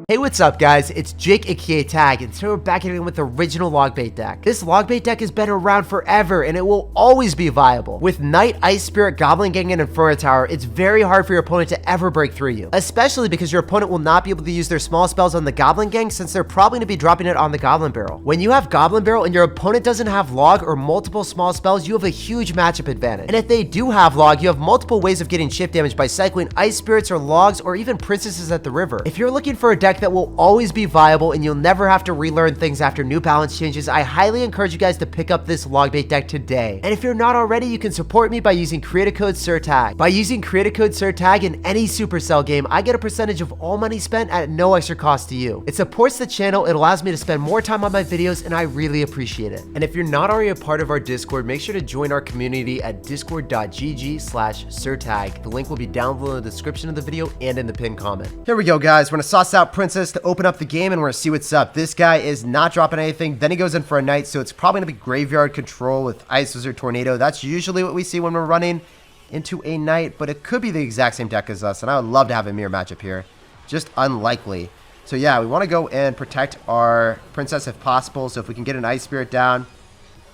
Hey, what's up guys? It's Jake aka Tag, and today we're back again with the original Logbait deck. This Logbait deck has been around forever and it will always be viable. With Knight, Ice Spirit, Goblin Gang, and Inferno Tower, it's very hard for your opponent to ever break through you. Especially because your opponent will not be able to use their small spells on the Goblin Gang since they're probably going to be dropping it on the Goblin Barrel. When you have Goblin Barrel and your opponent doesn't have Log or multiple small spells, you have a huge matchup advantage. And if they do have Log, you have multiple ways of getting chip damage by cycling Ice Spirits or Logs or even Princesses at the river. If you're looking for a deck that will always be viable and you'll never have to relearn things after new balance changes, I highly encourage you guys to pick up this Logbait deck today. And if you're not already, you can support me by using creator code SirTag. By using creator code SirTag in any Supercell game, I get a percentage of all money spent at no extra cost to you. It supports the channel, it allows me to spend more time on my videos, and I really appreciate it. And if you're not already a part of our Discord, make sure to join our community at discord.gg/SirTag. The link will be down below in the description of the video and in the pinned comment. Here we go guys, we're gonna sauce out Princess to open up the game and we're gonna see what's up. This guy is not dropping anything, then he goes in for a Knight, so it's probably gonna be Graveyard Control with Ice Wizard Tornado. That's usually what we see when we're running into a Knight, but it could be the exact same deck as us, and I would love to have a mirror matchup here. Just unlikely. So yeah, we want to go and protect our Princess if possible, so if we can get an Ice Spirit down,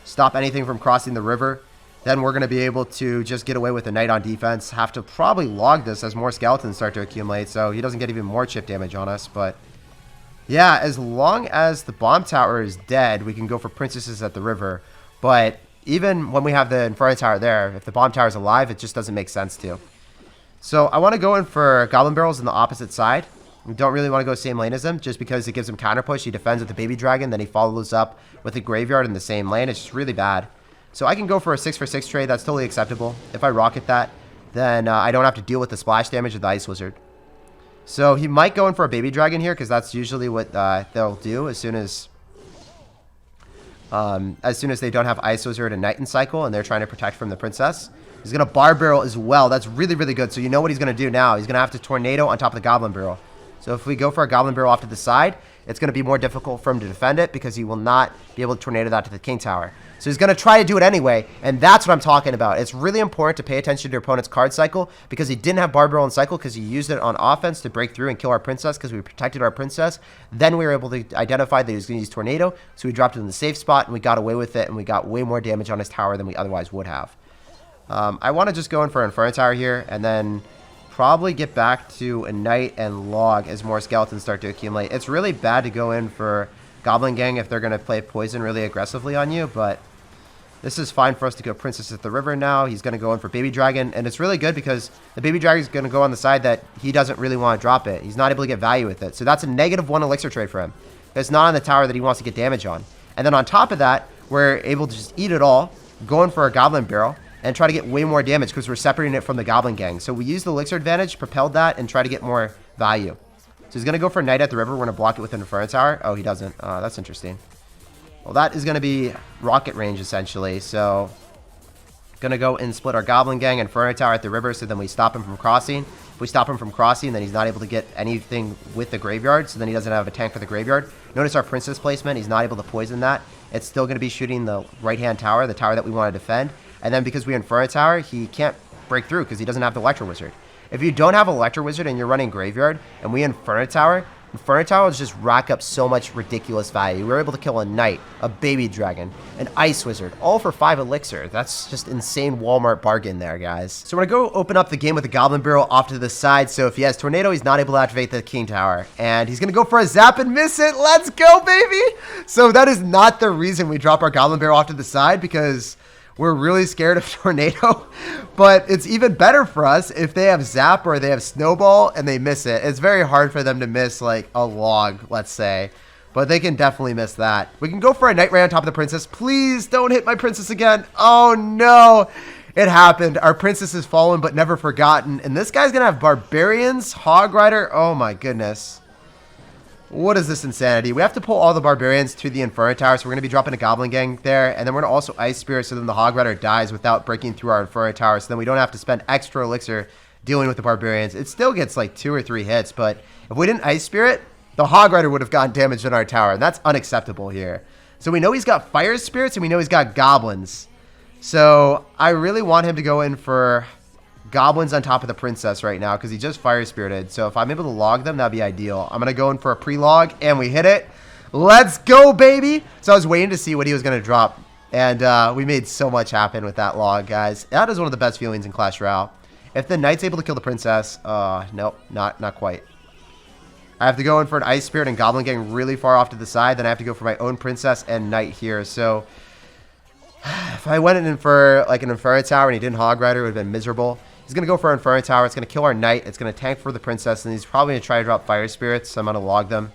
stop anything from crossing the river, then we're going to be able to just get away with a Knight on defense. Have to probably log this as more skeletons start to accumulate, so he doesn't get even more chip damage on us, but yeah, as long as the bomb tower is dead, we can go for Princesses at the river. But even when we have the Inferno Tower there, if the bomb tower is alive, it just doesn't make sense to. So I want to go in for Goblin Barrels on the opposite side. We don't really want to go same lane as him, just because it gives him counter push. He defends with the Baby Dragon, then he follows up with the Graveyard in the same lane. It's just really bad. So I can go for a 6-for-6 trade. That's totally acceptable. If I rocket that, then I don't have to deal with the splash damage of the Ice Wizard. So he might go in for a Baby Dragon here, because that's usually what they'll do as soon as they don't have Ice Wizard and Knight in cycle and they're trying to protect from the Princess. He's going to Bar Barrel as well. That's really, really good. So you know what he's going to do now. He's going to have to Tornado on top of the Goblin Barrel. So if we go for a Goblin Barrel off to the side, it's going to be more difficult for him to defend it because he will not be able to Tornado that to the King Tower. So he's going to try to do it anyway, and that's what I'm talking about. It's really important to pay attention to your opponent's card cycle because he didn't have Bar Barrel in cycle because he used it on offense to break through and kill our Princess because we protected our Princess. Then we were able to identify that he was going to use Tornado, so we dropped it in the safe spot and we got away with it, and we got way more damage on his tower than we otherwise would have. I want to just go in for Inferno Tower here and then probably get back to a Knight and Log as more skeletons start to accumulate. It's really bad to go in for Goblin Gang if they're going to play Poison really aggressively on you, but this is fine for us to go Princess at the river now. He's going to go in for Baby Dragon, and it's really good because the Baby Dragon is going to go on the side that he doesn't really want to drop it. He's not able to get value with it, so that's a -1 Elixir trade for him. It's not on the tower that he wants to get damage on. And then on top of that, we're able to just eat it all, go in for a Goblin Barrel, and try to get way more damage because we're separating it from the Goblin Gang. So we use the Elixir advantage, propelled that, and try to get more value. So he's going to go for Knight at the river. We're going to block it with an Inferno Tower. Oh, he doesn't. That's interesting. Well, that is going to be rocket range, essentially. So going to go and split our Goblin Gang and Inferno Tower at the river, so then we stop him from crossing. If we stop him from crossing, then he's not able to get anything with the Graveyard, so then he doesn't have a tank for the Graveyard. Notice our Princess placement. He's not able to poison that. It's still going to be shooting the right-hand tower, the tower that we want to defend. And then because we Inferno Tower, he can't break through because he doesn't have the Electro Wizard. If you don't have Electro Wizard and you're running Graveyard and we Inferno Towers just rack up so much ridiculous value. We were able to kill a Knight, a Baby Dragon, an Ice Wizard, all for 5 Elixir. That's just insane Walmart bargain there, guys. So we're going to go open up the game with a Goblin Barrel off to the side. So if he has Tornado, he's not able to activate the King Tower. And he's going to go for a Zap and miss it. Let's go, baby! So that is not the reason we drop our Goblin Barrel off to the side, because we're really scared of Tornado, but it's even better for us if they have Zap or they have Snowball and they miss it. It's very hard for them to miss like a Log, let's say, but they can definitely miss that. We can go for a Knight right on top of the Princess. Please don't hit my Princess again. Oh no, it happened. Our Princess is fallen but never forgotten, and this guy's gonna have Barbarians, Hog Rider. Oh my goodness. What is this insanity? We have to pull all the Barbarians to the Inferno Tower, so we're going to be dropping a Goblin Gang there, and then we're going to also Ice Spirit, so then the Hog Rider dies without breaking through our Inferno Tower, so then we don't have to spend extra Elixir dealing with the Barbarians. It still gets like 2 or 3 hits, but if we didn't Ice Spirit, the Hog Rider would have gotten damaged on our tower, and that's unacceptable here. So we know he's got Fire Spirits, and we know he's got Goblins. So I really want him to go in for goblins on top of the princess right now because he just fire spirited. So if I'm able to log them, that'd be ideal. I'm going to go in for a pre-log, and we hit it. Let's go, baby. So I was waiting to see what he was going to drop, and we made so much happen with that log, guys. That is one of the best feelings in Clash Royale. If the knight's able to kill the princess, nope, not quite. I have to go in for an Ice Spirit and Goblin getting really far off to the side. Then I have to go for my own princess and knight here. So if I went in for like an Inferno Tower and he didn't Hog Rider, it would have been miserable. He's going to go for an Inferno Tower. It's going to kill our knight. It's going to tank for the princess. And he's probably going to try to drop Fire Spirits. So I'm going to log them.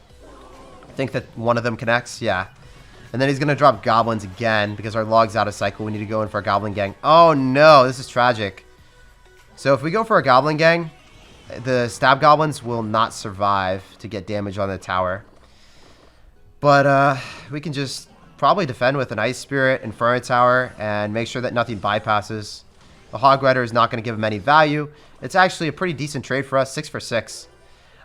I think that one of them connects. Yeah. And then he's going to drop Goblins again because our log's out of cycle. We need to go in for a Goblin Gang. Oh, no. This is tragic. So if we go for a Goblin Gang, the Stab Goblins will not survive to get damage on the tower. But we can just probably defend with an Ice Spirit, Inferno Tower, and make sure that nothing bypasses. The Hog Rider is not going to give him any value. It's actually a pretty decent trade for us, 6 for 6.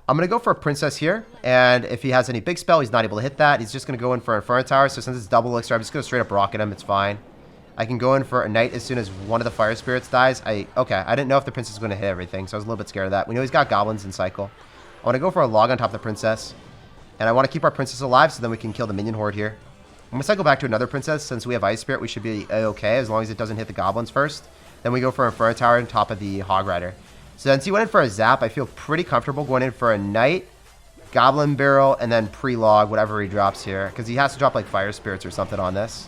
I'm going to go for a Princess here, and if he has any big spell, he's not able to hit that. He's just going to go in for an Inferno Tower, so since it's double Elixir, I'm just going to straight up rocket him. It's fine. I can go in for a Knight as soon as one of the Fire Spirits dies. Okay, I didn't know if the Princess was going to hit everything, so I was a little bit scared of that. We know he's got Goblins in cycle. I want to go for a log on top of the Princess, and I want to keep our Princess alive so then we can kill the Minion Horde here. I'm going to cycle back to another Princess. Since we have Ice Spirit, we should be okay as long as it doesn't hit the Goblins first. Then we go for an Inferno Tower on top of the Hog Rider. So since he went in for a Zap, I feel pretty comfortable going in for a Knight, Goblin Barrel, and then pre-log whatever he drops here. Because he has to drop like Fire Spirits or something on this.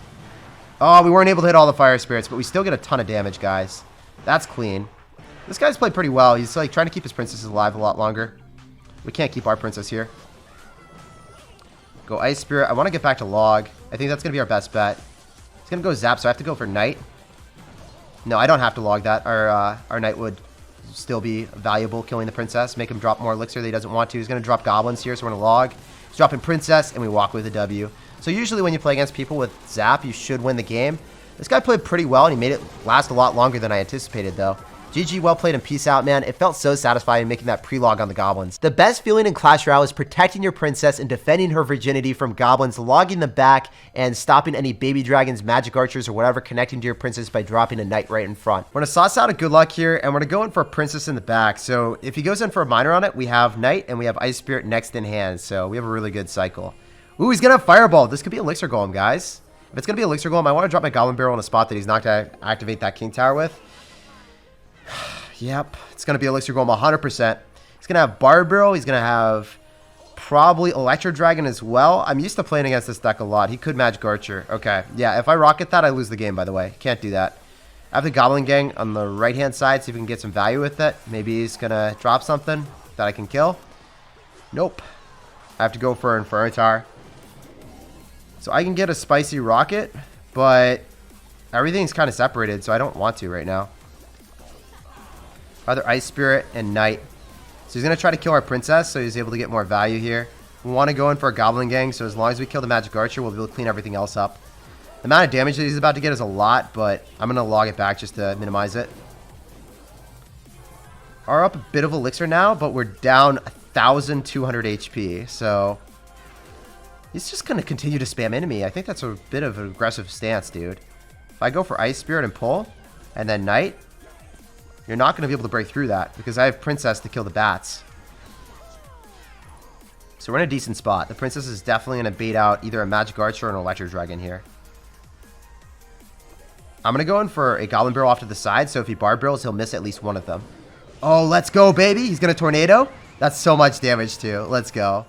Oh, we weren't able to hit all the Fire Spirits, but we still get a ton of damage, guys. That's clean. This guy's played pretty well. He's like trying to keep his princesses alive a lot longer. We can't keep our princess here. Go Ice Spirit. I want to get back to log. I think that's going to be our best bet. He's going to go Zap, so I have to go for Knight. No, I don't have to log that. Our Knight would still be valuable killing the princess. Make him drop more Elixir that he doesn't want to. He's going to drop Goblins here, so we're going to log. He's dropping Princess, and we walk with a W. So usually when you play against people with Zap, you should win the game. This guy played pretty well, and he made it last a lot longer than I anticipated, though. GG, well played, and peace out, man. It felt so satisfying making that pre-log on the Goblins. The best feeling in Clash Royale is protecting your princess and defending her virginity from Goblins, logging them back, and stopping any baby dragons, magic archers, or whatever connecting to your princess by dropping a knight right in front. We're going to sauce out a good luck here, and we're going to go in for a princess in the back. So if he goes in for a minor on it, we have knight, and we have Ice Spirit next in hand. So we have a really good cycle. Ooh, he's going to have Fireball. This could be Elixir Golem, guys. If it's going to be Elixir Golem, I want to drop my Goblin Barrel in a spot that he's not going to activate that King Tower with. Yep, it's going to be Elixir Golem 100%. He's going to have Barb Barrel. He's going to have probably Electro Dragon as well. I'm used to playing against this deck a lot. He could Magic Archer. Okay, yeah, if I rocket that, I lose the game, by the way. Can't do that. I have the Goblin Gang on the right-hand side, see if we can get some value with it. Maybe he's going to drop something that I can kill. Nope. I have to go for an Inferno Tower. So I can get a Spicy Rocket, but everything's kind of separated, so I don't want to right now. Either Ice Spirit and Knight. So he's going to try to kill our princess, so he's able to get more value here. We want to go in for a Goblin Gang, so as long as we kill the Magic Archer, we'll be able to clean everything else up. The amount of damage that he's about to get is a lot, but I'm going to log it back just to minimize it. Are up a bit of Elixir now, but we're down 1,200 HP, so he's just going to continue to spam enemy. I think that's a bit of an aggressive stance, dude. If I go for Ice Spirit and pull, and then Knight, you're not going to be able to break through that because I have Princess to kill the bats. So we're in a decent spot. The Princess is definitely going to bait out either a Magic Archer or an Electro Dragon here. I'm going to go in for a Goblin Barrel off to the side, so if he Barb Barrels, he'll miss at least one of them. Oh, let's go, baby. He's going to Tornado. That's so much damage, too. Let's go.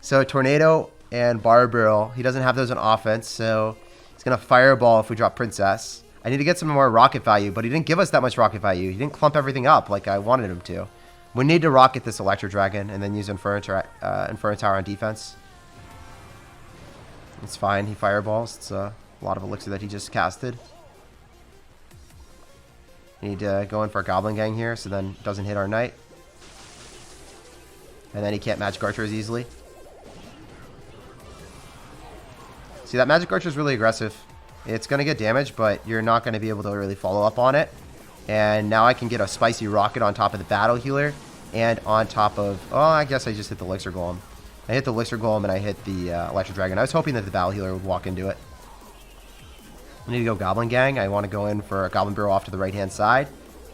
So Tornado and Barb Barrel. He doesn't have those on offense, so he's going to Fireball if we drop Princess. I need to get some more rocket value, but he didn't give us that much rocket value. He didn't clump everything up like I wanted him to. We need to rocket this Electro Dragon and then use Inferno Tower on defense. It's fine. He fireballs. It's a lot of Elixir that he just casted. We need to go in for a Goblin Gang here so then it doesn't hit our Knight. And then he can't Magic Archer as easily. See, that Magic Archer is really aggressive. It's going to get damaged, but you're not going to be able to really follow up on it. And now I can get a Spicy Rocket on top of the Battle Healer and on top of... Oh, I guess I just hit the Elixir Golem. I hit the Elixir Golem and I hit the Electro Dragon. I was hoping that the Battle Healer would walk into it. I need to go Goblin Gang. I want to go in for a Goblin Barrel off to the right-hand side.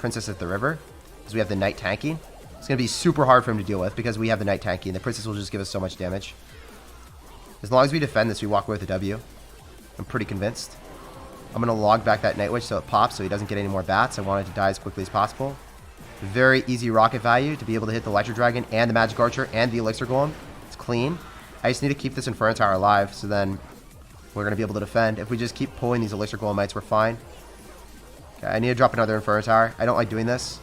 princess at the river, because we have the knight tanking. It's going to be super hard for him to deal with because we have the knight tanking. The princess will just give us so much damage. As long as we defend this, we walk away with a W. I'm pretty convinced. I'm going to log back that Night Witch so it pops so he doesn't get any more bats. I want it to die as quickly as possible. Very easy rocket value to be able to hit the Electro Dragon and the Magic Archer and the Elixir Golem. It's clean. I just need to keep this Inferno Tower alive, so then we're going to be able to defend. If we just keep pulling these Elixir Golemites, we're fine. Okay, I need to drop another Inferno Tower. I don't like doing this.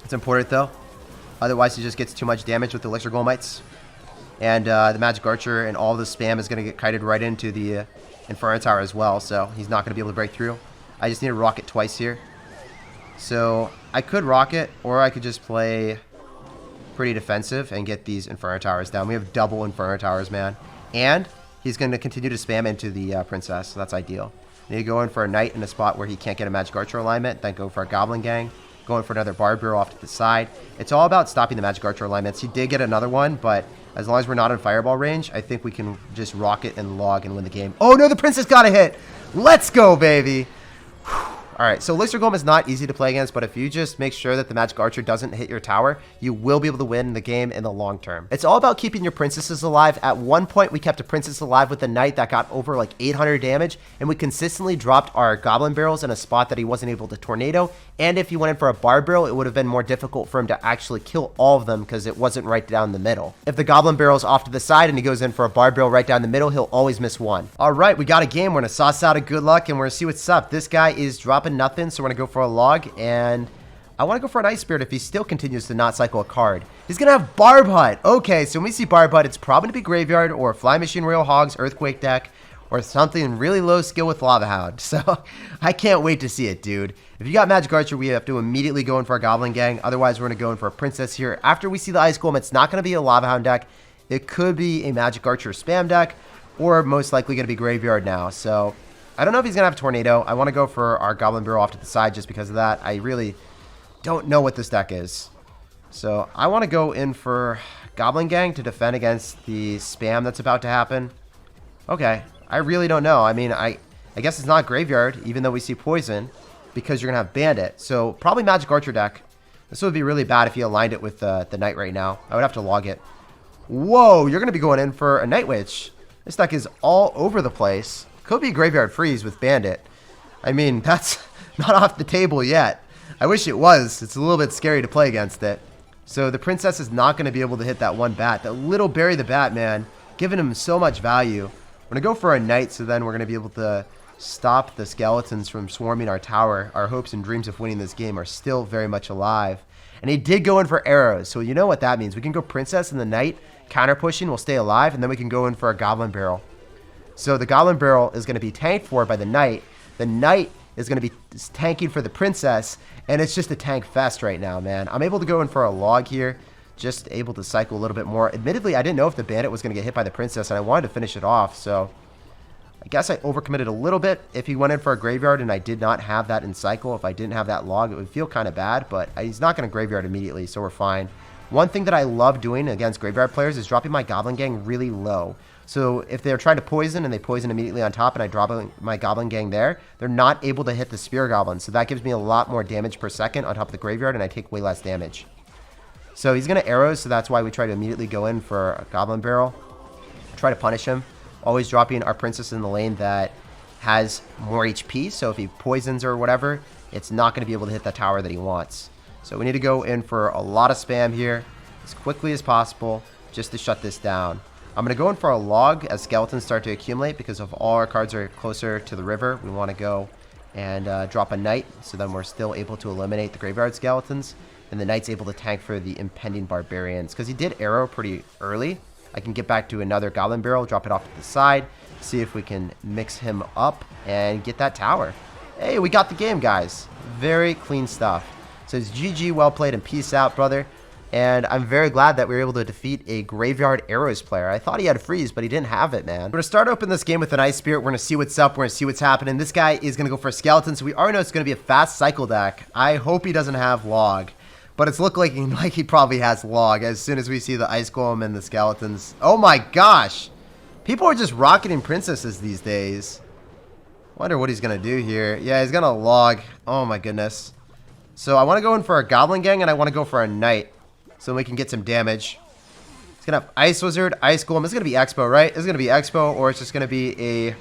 It's important, though. Otherwise, he just gets too much damage with the Elixir Golemites. And the Magic Archer and all the spam is going to get kited right into the Inferno Tower as well, so he's not going to be able to break through. I just need to rocket twice here. So I could rocket, or I could just play pretty defensive and get these Inferno Towers down. We have double Inferno Towers, man. And he's going to continue to spam into the Princess, so that's ideal. I need to go in for a Knight in a spot where he can't get a Magic Archer alignment, then go for a Goblin Gang. Going for another Barb Bureau off to the side. It's all about stopping the Magic Archer alignments. He did get another one, but as long as we're not in Fireball range, I think we can just rocket and log and win the game. Oh no, the Princess got a hit! Let's go, baby! Alright, so Elixir Golem is not easy to play against, but if you just make sure that the Magic Archer doesn't hit your tower, you will be able to win the game in the long term. It's all about keeping your princesses alive. At one point, we kept a princess alive with a knight that got over like 800 damage, and we consistently dropped our goblin barrels in a spot that he wasn't able to tornado, and if he went in for a barb barrel, it would have been more difficult for him to actually kill all of them because it wasn't right down the middle. If the goblin barrel is off to the side and he goes in for a barb barrel right down the middle, he'll always miss one. Alright, we got a game. We're going to sauce out a good luck, and we're going to see what's up. This guy is dropping nothing, so we're going to go for a log, and I want to go for an Ice Spirit if he still continues to not cycle a card. He's going to have Barb Hut. Okay, so when we see Barb Hut, it's probably going to be Graveyard or Fly Machine Royal Hogs, Earthquake deck, or something really low skill with Lava Hound. So I can't wait to see it, dude. If you got Magic Archer, we have to immediately go in for a Goblin Gang. Otherwise, we're going to go in for a Princess here. After we see the Ice Golem, it's not going to be a Lava Hound deck. It could be a Magic Archer spam deck, or most likely going to be Graveyard now. So I don't know if he's going to have Tornado. I want to go for our Goblin Bureau off to the side just because of that. I really don't know what this deck is. So I want to go in for Goblin Gang to defend against the spam that's about to happen. Okay, I really don't know. I mean, I guess it's not Graveyard, even though we see Poison, because you're going to have Bandit. So probably Magic Archer deck. This would be really bad if he aligned it with the Knight right now. I would have to log it. Whoa, you're going to be going in for a Night Witch. This deck is all over the place. Could be Graveyard Freeze with Bandit. I mean, that's not off the table yet. I wish it was. It's a little bit scary to play against it. So the Princess is not going to be able to hit that one bat. That little Barry the Bat, man, giving him so much value. We're going to go for a Knight, so then we're going to be able to stop the skeletons from swarming our tower. Our hopes and dreams of winning this game are still very much alive. And he did go in for arrows, so you know what that means. We can go Princess and the Knight, counter pushing, will stay alive, and then we can go in for a Goblin Barrel. So the Goblin Barrel is going to be tanked for by the Knight. The Knight is going to be tanking for the Princess, and it's just a tank fest right now, man. I'm able to go in for a log here, just able to cycle a little bit more. Admittedly, I didn't know if the Bandit was going to get hit by the Princess, and I wanted to finish it off, so I guess I overcommitted a little bit. If he went in for a Graveyard and I did not have that in cycle, if I didn't have that log, it would feel kind of bad, but he's not going to Graveyard immediately, so we're fine. One thing that I love doing against Graveyard players is dropping my Goblin Gang really low. So if they're trying to poison and they poison immediately on top and I drop my Goblin Gang there, they're not able to hit the Spear Goblin. So that gives me a lot more damage per second on top of the Graveyard, and I take way less damage. So he's going to arrows, so that's why we try to immediately go in for a Goblin Barrel. Try to punish him. Always dropping our Princess in the lane that has more HP. So if he poisons or whatever, it's not going to be able to hit the tower that he wants. So we need to go in for a lot of spam here as quickly as possible just to shut this down. I'm going to go in for a log as skeletons start to accumulate because if all our cards are closer to the river, we want to go and drop a Knight, so then we're still able to eliminate the Graveyard Skeletons, and the Knight's able to tank for the impending Barbarians. Because he did arrow pretty early, I can get back to another Goblin Barrel, drop it off to the side, see if we can mix him up and get that tower. Hey, we got the game, guys. Very clean stuff. So it's GG, well played, and peace out, brother. And I'm very glad that we were able to defeat a Graveyard Arrows player. I thought he had a freeze, but he didn't have it, man. We're going to start open this game with an Ice Spirit. We're going to see what's up. We're going to see what's happening. This guy is going to go for a Skeleton, so we already know it's going to be a fast cycle deck. I hope he doesn't have Log, but it's looking like he probably has Log as soon as we see the Ice Golem and the Skeletons. Oh my gosh! People are just rocketing Princesses these days. Wonder what he's going to do here. Yeah, he's going to log. Oh, my goodness. So I want to go in for a goblin gang, and I want to go for a knight so we can get some damage. He's going to have Ice Wizard, Ice Golem. It's going to be Expo, right? It's going to be Expo, or it's just going to be a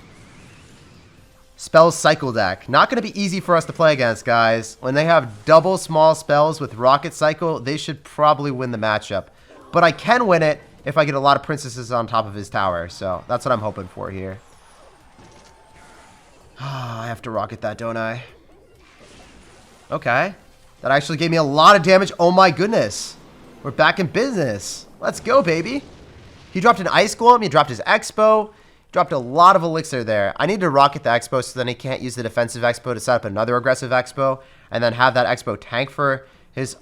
spell cycle deck. Not going to be easy for us to play against, guys. When they have double small spells with Rocket Cycle, they should probably win the matchup. But I can win it if I get a lot of princesses on top of his tower. So that's what I'm hoping for here. I have to rocket that, don't I? Okay. That actually gave me a lot of damage. Oh my goodness. We're back in business. Let's go, baby. He dropped an Ice Golem. He dropped his Expo. Dropped a lot of Elixir there. I need to rocket the Expo so then he can't use the defensive Expo to set up another aggressive Expo. And then have that Expo tank for his...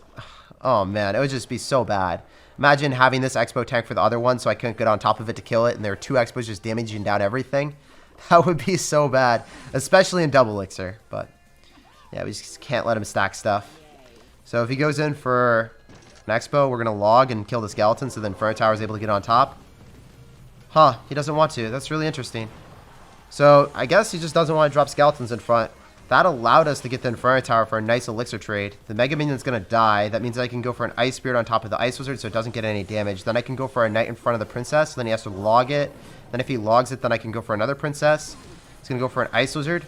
Oh man, it would just be so bad. Imagine having this Expo tank for the other one so I couldn't get on top of it to kill it. And there are two Expos just damaging down everything. That would be so bad. Especially in double Elixir. But yeah, we just can't let him stack stuff. So if he goes in for an Expo, we're going to log and kill the skeleton so then Inferno Tower is able to get on top. Huh, he doesn't want to. That's really interesting. So I guess he just doesn't want to drop skeletons in front. That allowed us to get the Inferno Tower for a nice Elixir trade. The Mega Minion's going to die. That means I can go for an Ice Spirit on top of the Ice Wizard so it doesn't get any damage. Then I can go for a Knight in front of the Princess. Then he has to log it. Then if he logs it, then I can go for another Princess. He's going to go for an Ice Wizard.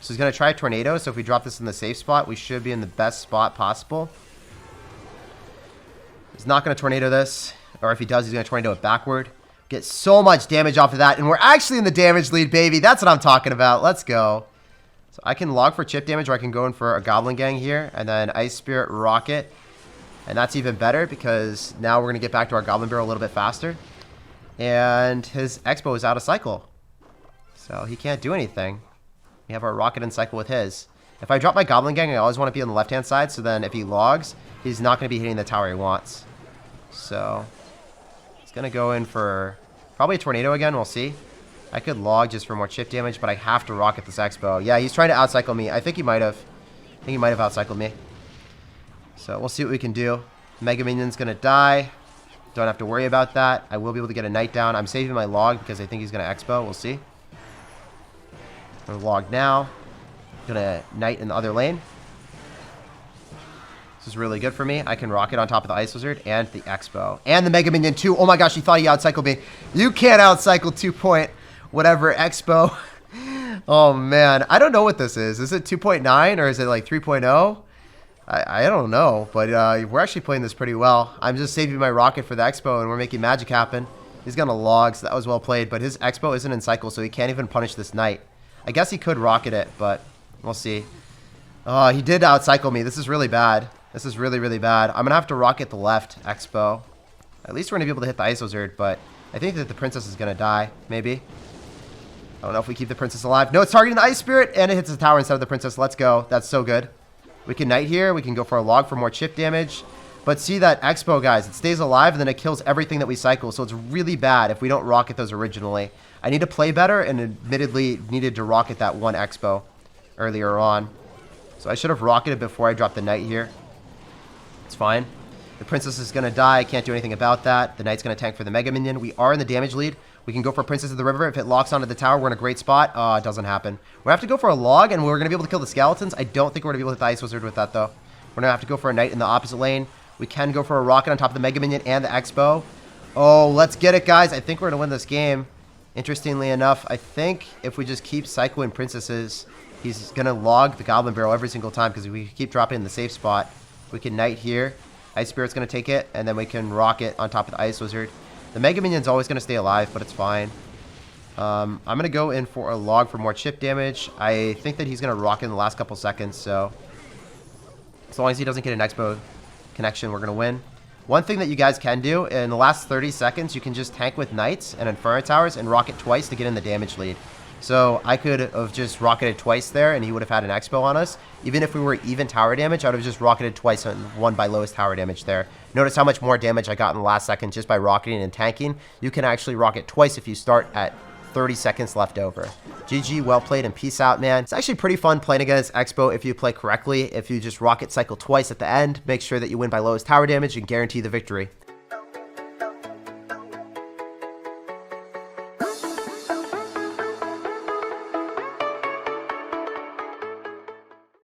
So he's going to try a Tornado. So if we drop this in the safe spot, we should be in the best spot possible. He's not going to Tornado this. Or if he does, he's going to Tornado it backward. Get so much damage off of that. And we're actually in the damage lead, baby. That's what I'm talking about. Let's go. So I can log for chip damage, or I can go in for a Goblin Gang here. And then Ice Spirit Rocket. And that's even better because now we're going to get back to our Goblin Barrel a little bit faster. And his Expo is out of cycle. So he can't do anything. We have our Rocket in cycle with his. If I drop my Goblin Gang, I always want to be on the left-hand side. So then if he logs, he's not going to be hitting the tower he wants. So he's going to go in for probably a Tornado again. We'll see. I could log just for more chip damage, but I have to Rocket this Expo. Yeah, he's trying to outcycle me. I think he might have. I think he might have outcycled me. So we'll see what we can do. Mega Minion's going to die. Don't have to worry about that. I will be able to get a Knight down. I'm saving my log because I think he's going to Expo. We'll see. I'm gonna log now. Gonna Knight in the other lane. This is really good for me. I can rocket on top of the Ice Wizard and the Expo. And the Mega Minion too. Oh my gosh, he thought he outcycled me. You can't outcycle 2 point whatever Expo. Oh man, I don't know what this is. Is it 2.9 or is it like 3.0? I don't know, but we're actually playing this pretty well. I'm just saving my rocket for the Expo and we're making magic happen. He's gonna log, so that was well played, but his Expo isn't in cycle, so he can't even punish this Knight. I guess he could rocket it, but we'll see. Oh, he did outcycle me. This is really bad. This is really, really bad. I'm going to have to rocket the left Expo. At least we're going to be able to hit the Ice Wizard, but I think that the Princess is going to die, maybe. I don't know if we keep the Princess alive. No, it's targeting the Ice Spirit, and it hits the tower instead of the Princess. Let's go. That's so good. We can Knight here. We can go for a log for more chip damage. But see that Expo, guys. It stays alive, and then it kills everything that we cycle, so it's really bad if we don't rocket those originally. I need to play better, and admittedly needed to rocket that one Expo earlier on. So I should have rocketed before I dropped the Knight here. It's fine. The Princess is going to die. I can't do anything about that. The Knight's going to tank for the Mega Minion. We are in the damage lead. We can go for Princess of the River. If it locks onto the tower, we're in a great spot. It doesn't happen. We have to go for a log, and we're going to be able to kill the skeletons. I don't think we're going to be able to hit the Ice Wizard with that, though. We're going to have to go for a Knight in the opposite lane. We can go for a rocket on top of the Mega Minion and the Expo. Oh, let's get it, guys. I think we're going to win this game. Interestingly enough, I think if we just keep cycling Princesses, he's going to log the Goblin Barrel every single time because if we keep dropping in the safe spot, we can Knight here. Ice Spirit's going to take it, and then we can rocket on top of the Ice Wizard. The Mega Minion's always going to stay alive, but it's fine. I'm going to go in for a log for more chip damage. I think that he's going to rocket in the last couple seconds, so as long as he doesn't get an Expo connection, we're going to win. One thing that you guys can do, in the last 30 seconds, you can just tank with Knights and Inferno Towers and rocket twice to get in the damage lead. So I could have just rocketed twice there, and he would have had an Expo on us. Even if we were even tower damage, I would have just rocketed twice and won by lowest tower damage there. Notice how much more damage I got in the last second just by rocketing and tanking. You can actually rocket twice if you start at 30 seconds left over. GG, well played, and peace out, man. It's actually pretty fun playing against Expo if you play correctly. If you just rocket cycle twice at the end, make sure that you win by lowest tower damage and guarantee the victory.